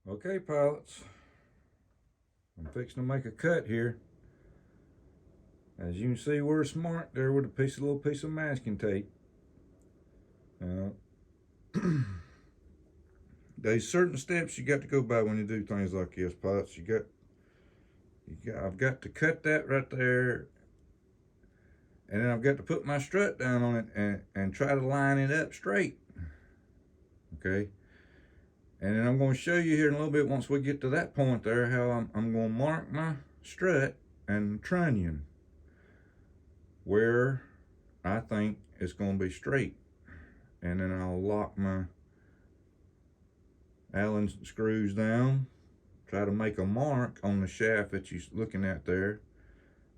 Okay, pilots, I'm fixing to make a cut here. As you can see, we're smart there with a little piece of masking tape. There's certain steps you got to go by when you do things like this, pilots. I've got to cut that right there, and then I've got to put my strut down on it and try to line it up straight. Okay. And then I'm going to show you here in a little bit, once we get to that point there, how I'm going to mark my strut and trunnion where I think it's going to be straight. And then I'll lock my Allen screws down, try to make a mark on the shaft that you're looking at there,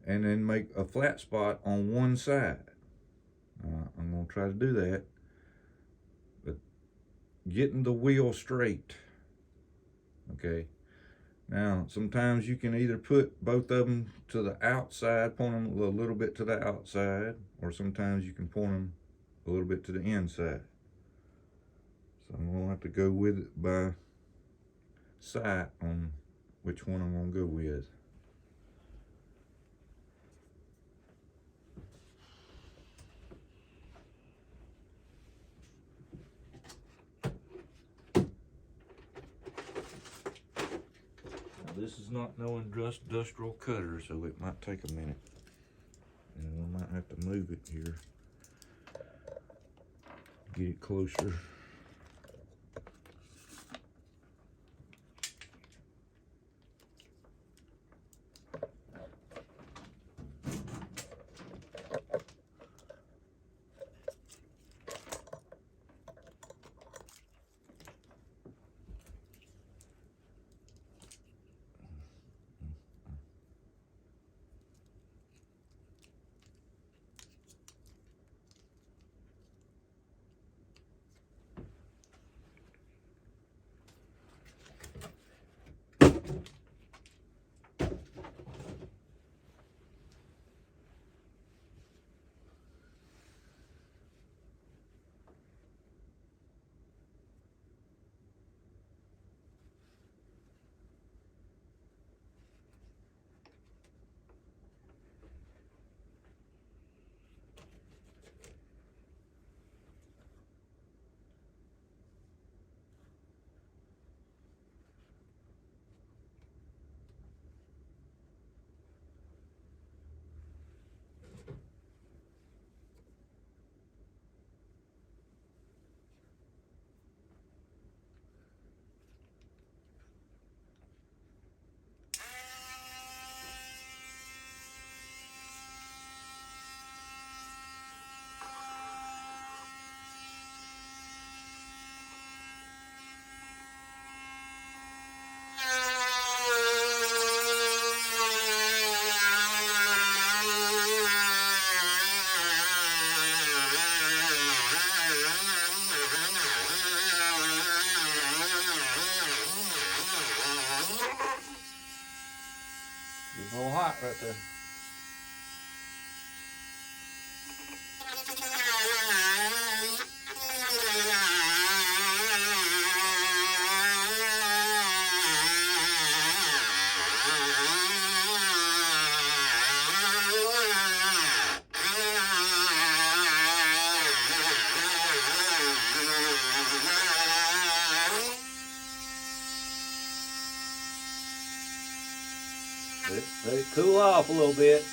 and then make a flat spot on one side. I'm going to try to do that, but getting the wheel straight. Okay. Now, sometimes you can either put both of them to the outside, point them a little bit to the outside, or sometimes you can point them a little bit to the inside. So I'm going to have to go with it by sight on which one I'm going to go with. This is not no industrial cutter, so it might take a minute. And we might have to move it here. Get it closer. It's a little hot right there. Let it cool off a little bit.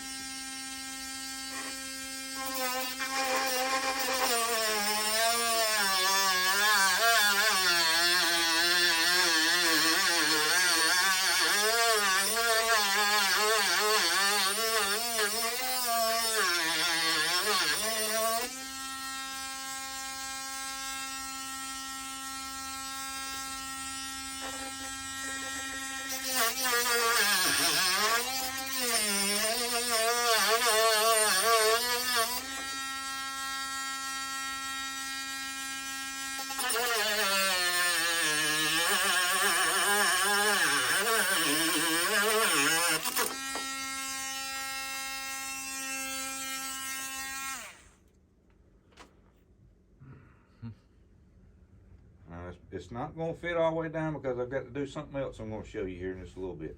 Now, it's not going to fit all the way down because I've got to do something else I'm going to show you here in just a little bit.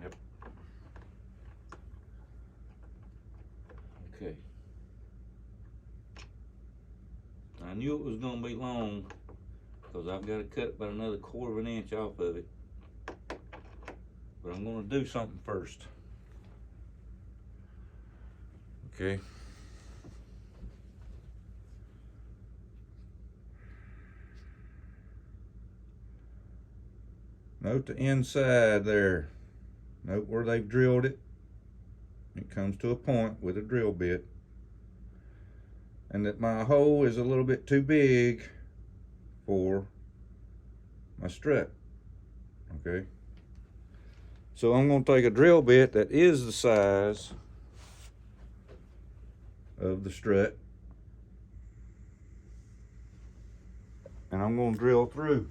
Yep. Okay. I knew it was going to be long because I've got to cut about another 1/4 inch off of it. But I'm going to do something first. Okay. Note the inside there. Note where they've drilled it. It comes to a point with a drill bit. And that my hole is a little bit too big for my strut. Okay. So I'm going to take a drill bit that is the size of the strut. And I'm going to drill through.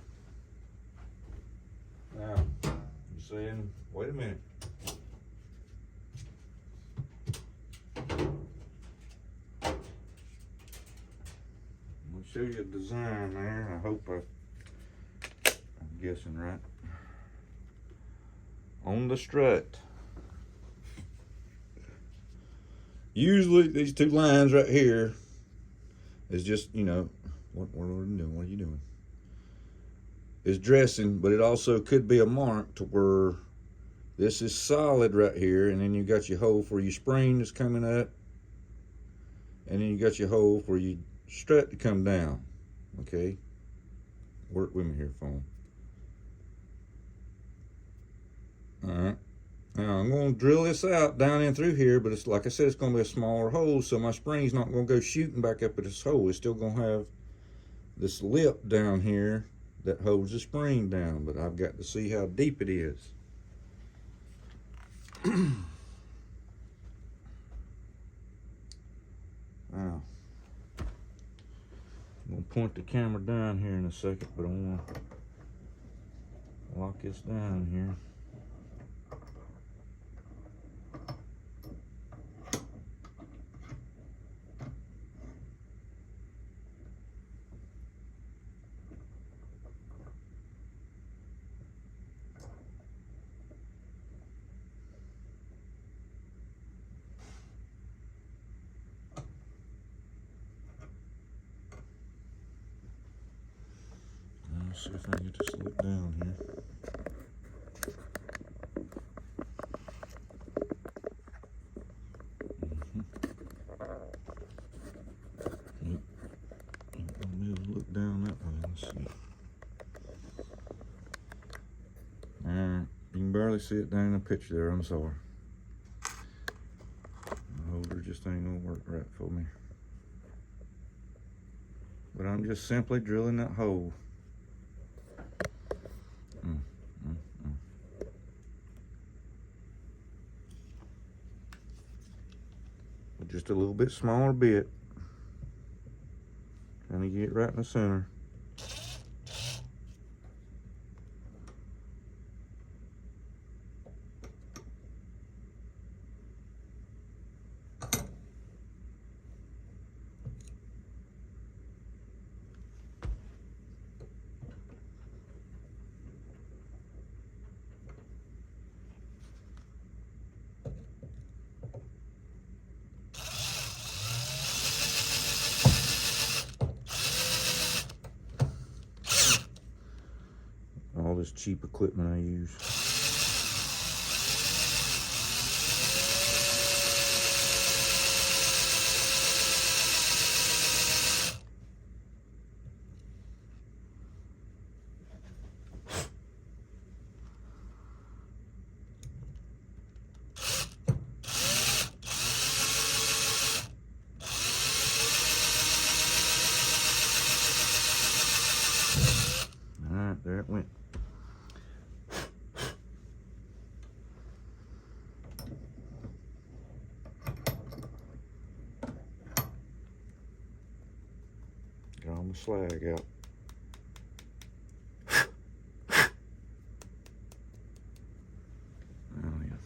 Now, you're saying, wait a minute. I'm going to show you a design there. I hope I'm guessing right. On the strut. Usually these two lines right here is just, you know, what are you doing? What are you doing? Is dressing, but it also could be a mark to where this is solid right here, and then you got your hole for your spring that's coming up, and then you got your hole for your strut to come down. Okay, work with me here, phone. All right, now I'm going to drill this out down in through here, but it's like I said, it's going to be a smaller hole, so my spring's not going to go shooting back up at this hole. It's still going to have this lip down here that holds the spring down, but I've got to see how deep it is. Now, I'm going to point the camera down here in a second, but I want to lock this down here. Let's see if I can get this lip down here. Look down that way. Let's see. Alright, you can barely see it down in the picture there. I'm sorry. The holder just ain't gonna work right for me. But I'm just simply drilling that hole. Just a little bit smaller bit. Trying to get it right in the center. All this cheap equipment I use. All right, there it went. Get all the slag out. Oh, yeah.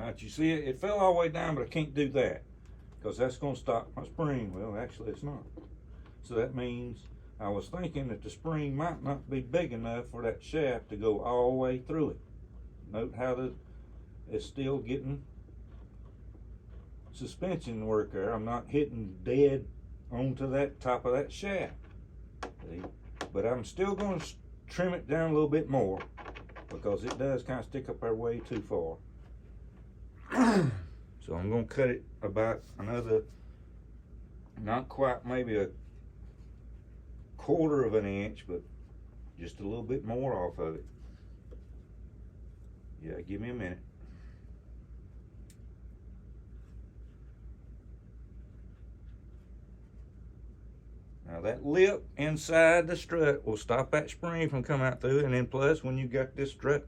Right, you see it? It fell all the way down, but I can't do that because that's going to stop my spring. Well, actually, it's not. So that means I was thinking that the spring might not be big enough for that shaft to go all the way through it. Note how it's still getting suspension work there. I'm not hitting dead onto that top of that shaft. See? But I'm still going to trim it down a little bit more because it does kind of stick up there way too far. So I'm going to cut it about another, not quite, maybe a quarter of an inch, but just a little bit more off of it. Yeah, give me a minute. Now that lip inside the strut will stop that spring from coming out through it, and then plus when you got this strut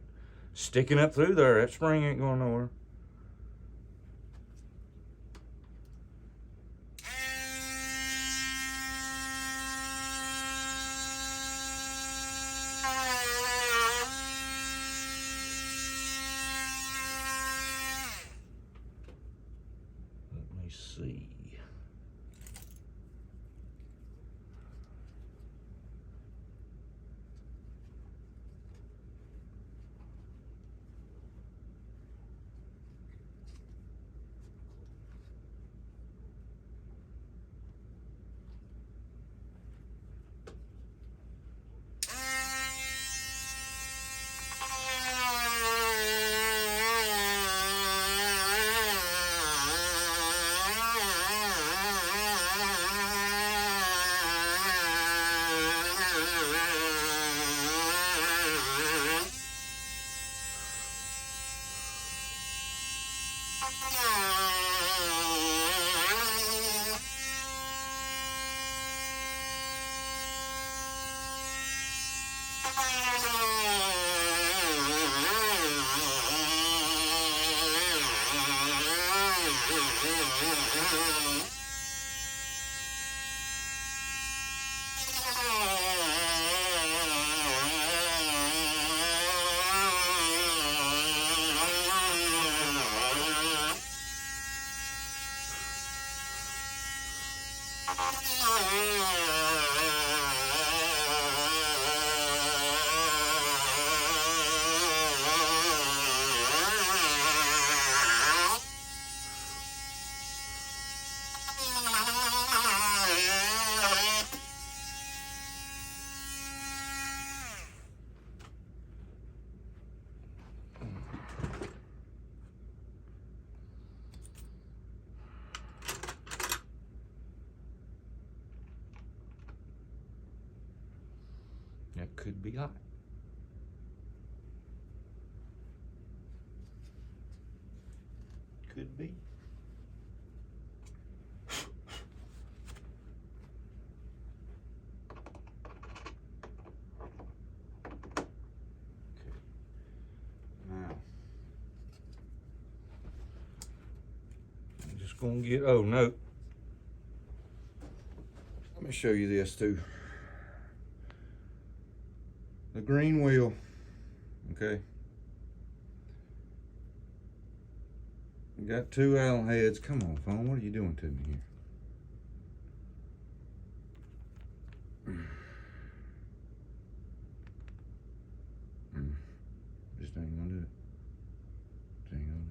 sticking up through there, that spring ain't going nowhere. Let me see. That could be hot. Could be. Okay. Now, I'm just gonna get, oh no. Let me show you this too. The green wheel, okay. We got two Allen heads. Come on, phone, what are you doing to me here? Just ain't gonna do it. Just ain't gonna do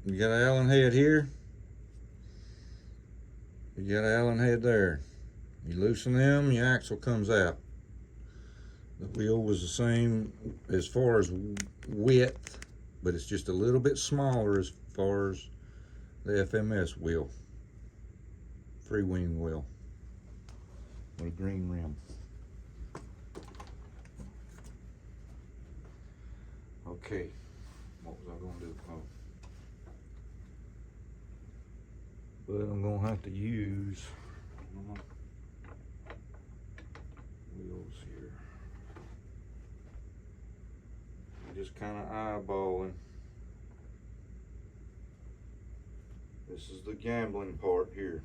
it. You got an Allen head here. You got an Allen head there. You loosen them, your axle comes out. The wheel was the same as far as width, but it's just a little bit smaller as far as the FMS wheel. Freewing wheel with a green rim. Okay, what was I gonna do? Oh. But I'm gonna have to use wheels here. I'm just kind of eyeballing. This is the gambling part here.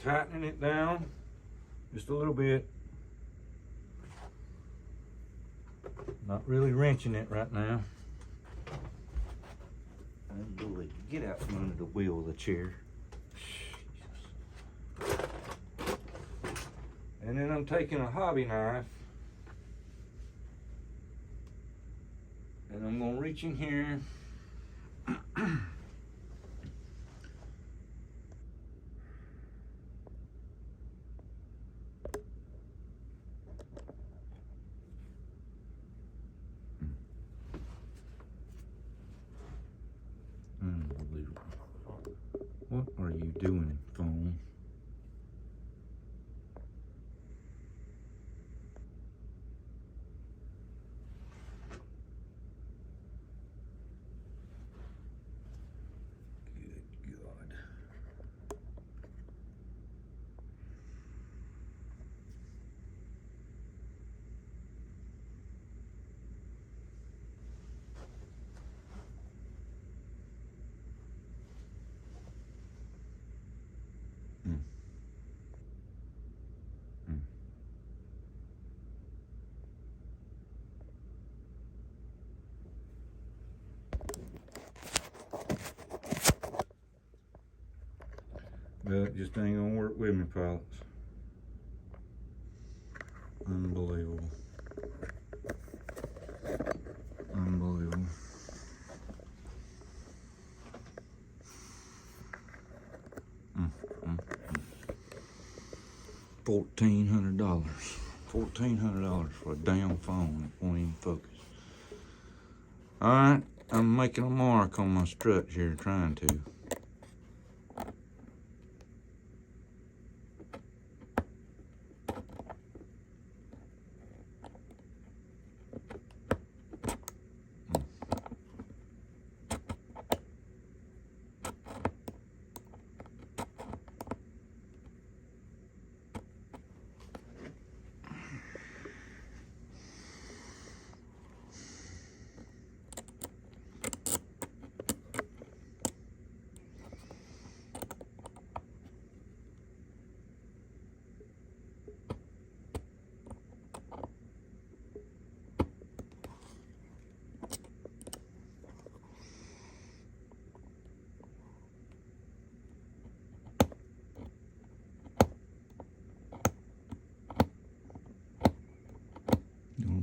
tightening it down just a little bit. Not really wrenching it right now. Get out from under the wheel of the chair. Jesus. And then I'm taking a hobby knife and I'm gonna reach in here. Unbelievable. What are you doing, phone? Good God. But it just ain't gonna work with me, pilots. Unbelievable. Unbelievable. $1,400. $1,400 for a damn phone that won't even focus. Alright, I'm making a mark on my strut here, trying to.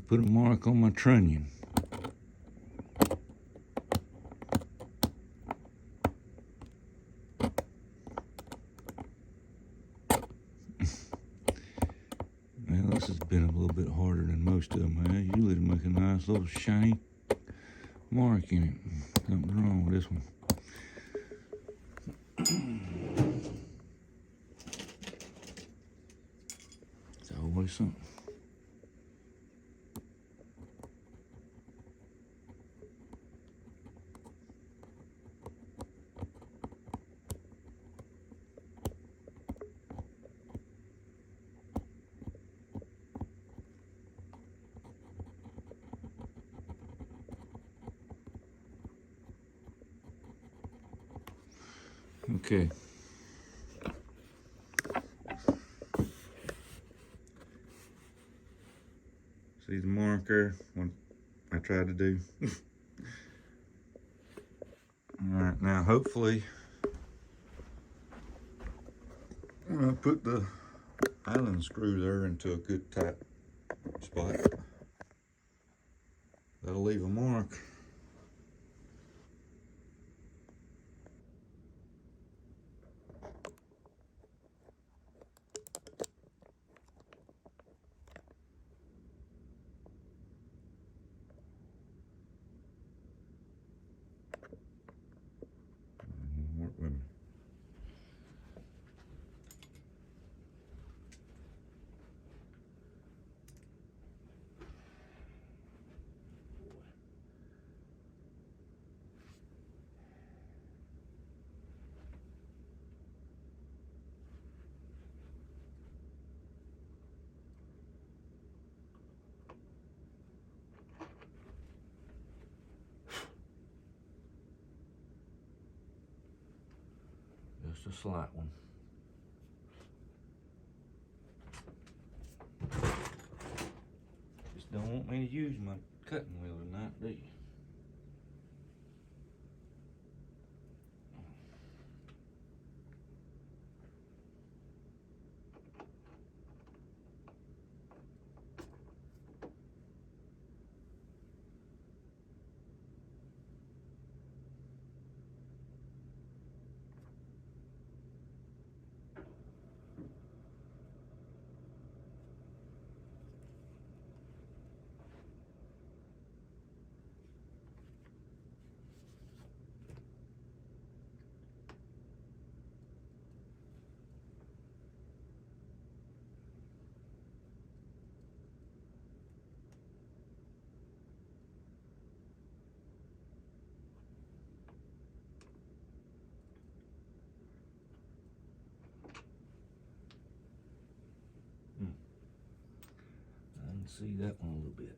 Put a mark on my trunnion. Well, this has been a little bit harder than most of them. Usually to make a nice little shiny mark in it. Something's wrong with this one. It's always something. Okay. See the marker, what I tried to do. Alright, now hopefully when I put the Allen screw there into a good tight spot, that'll leave a mark. Work with me. Just a slight one. Don't want me to use my cutting wheel tonight, do you? I can see that one a little bit.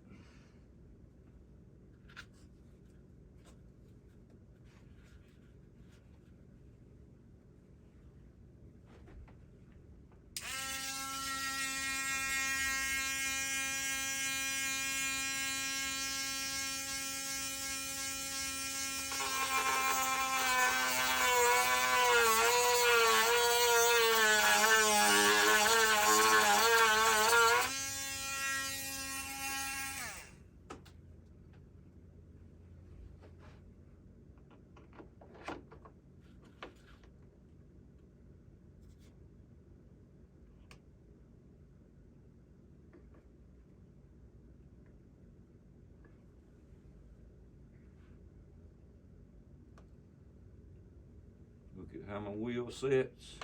Look at how my wheel sets.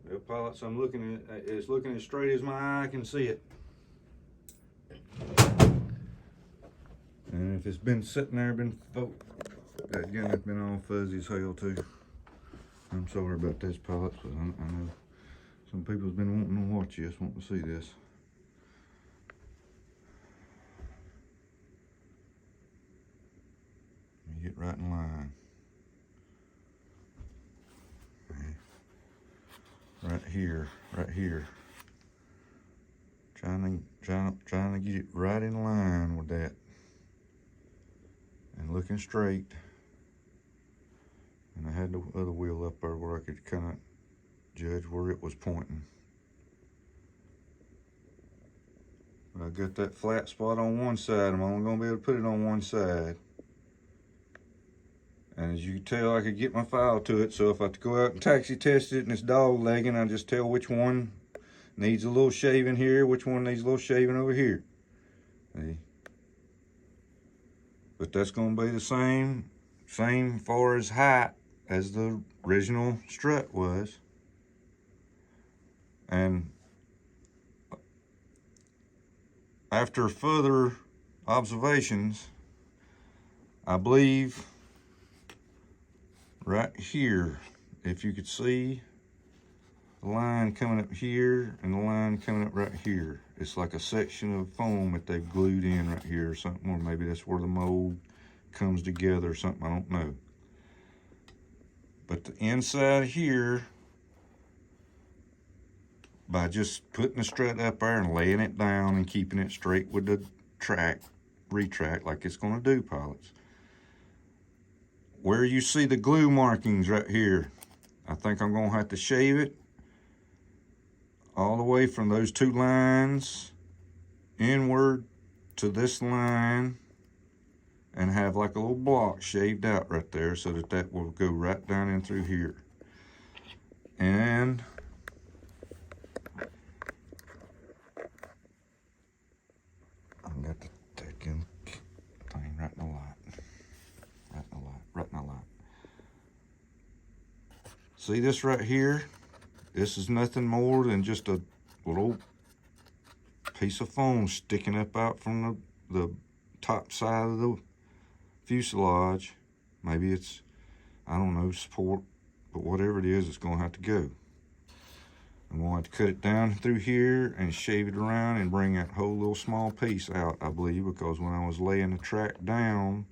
Well, pilots, I'm looking at it's looking as straight as my eye can see it. And if it's been sitting there, again, it's been all fuzzy as hell too. I'm sorry about this, pilots, but I know some people's been wanting to watch this, wanting to see this. You get right in line. Right here. Trying to get it right in line with that. And looking straight. And I had the other wheel up there where I could kind of judge where it was pointing. But I got that flat spot on one side. I'm only going to be able to put it on one side. And as you can tell, I could get my file to it. So if I go out and taxi test it and it's dog legging, I just tell which one needs a little shaving here, which one needs a little shaving over here. See? But that's going to be the same far as height as the original strut was. And after further observations, I believe right here, if you could see the line coming up here and the line coming up right here. It's like a section of foam that they've glued in right here or something, or maybe that's where the mold comes together or something, I don't know. But the inside here, by just putting the strut up there and laying it down and keeping it straight with the track, retract like it's gonna do, pilots. Where you see the glue markings right here, I think I'm gonna have to shave it all the way from those two lines inward to this line and have like a little block shaved out right there so that that will go right down in through here. And I've got the taking thing right in the light. Right in the light, right in the light. See this right here? This is nothing more than just a little piece of foam sticking up out from the top side of the fuselage. Maybe it's, I don't know, support, but whatever it is, it's gonna have to go. I'm gonna have to cut it down through here and shave it around and bring that whole little small piece out, I believe, because when I was laying the track down,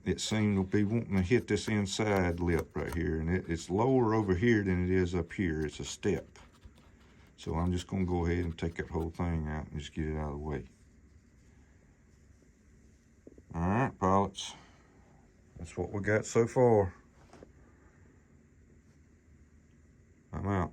it seemed to be wanting to hit this inside lip right here, and it's lower over here than it is up here. It's a step. So I'm just gonna go ahead and take that whole thing out and just get it out of the way. All right, pilots, that's what we got so far. I'm out.